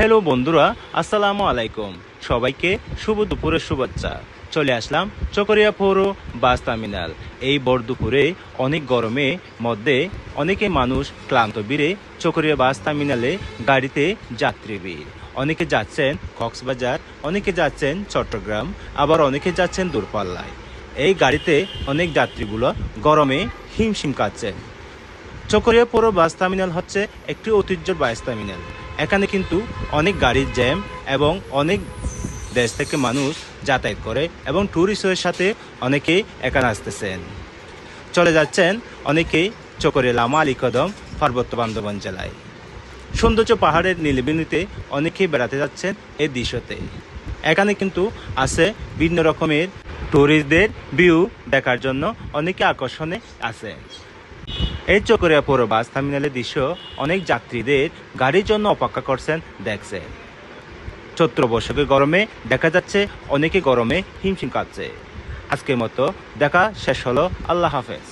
Hello বন্ধুরা, আসসালামু আলাইকুম। সবাইকে শুভ দুপুরের শুভেচ্ছা। চলে আসলাম চকরিয়া পৌর বাস টার্মিনাল। এই ভর দুপুরে অনেক গরমে মধ্যে অনেকে মানুষ ক্লান্ত বীরে চকরিয়া বাস টার্মিনালে গাড়িতে যাত্রী ভিড়। অনেকে যাচ্ছেন কক্সবাজার, অনেকে যাচ্ছেন চট্টগ্রাম, আবার অনেকে যাচ্ছেন দূরপাল্লায়। এই গাড়িতে অনেক যাত্রীগুলো গরমে হিমশিম খাচ্ছেন। চকরিয়া পৌর বাস টার্মিনাল হচ্ছে একটি ঐতিহ্যের বাস টার্মিনাল। এখানে কিন্তু অনেক গাড়ির জ্যাম এবং অনেক দেশ থেকে মানুষ যাতায়াত করে এবং ট্যুরিস্টের সাথে অনেকেই এখানে আসতেছেন, চলে যাচ্ছেন অনেকেই চকরিয়া লামা আলী কদম পার্বত্য বান্দরবান জেলায়। সৌন্দর্য পাহাড়ের নীলবিনীতে অনেকেই বেড়াতে যাচ্ছেন এই দৃশ্যতে। এখানে কিন্তু আছে বিভিন্ন রকমের ট্যুরিস্টদের ভিউ দেখার জন্য অনেকে আকর্ষণে আছে। এই চকরিয়া পৌর বাস টার্মিনালের দৃশ্য অনেক যাত্রীদের গাড়ির জন্য অপেক্ষা করছেন দেখছেন। চৈত্র বৈশাখের গরমে দেখা যাচ্ছে অনেকে গরমে হিমশিম খাচ্ছে। আজকের মতো দেখা শেষ হলো। আল্লাহ হাফেজ।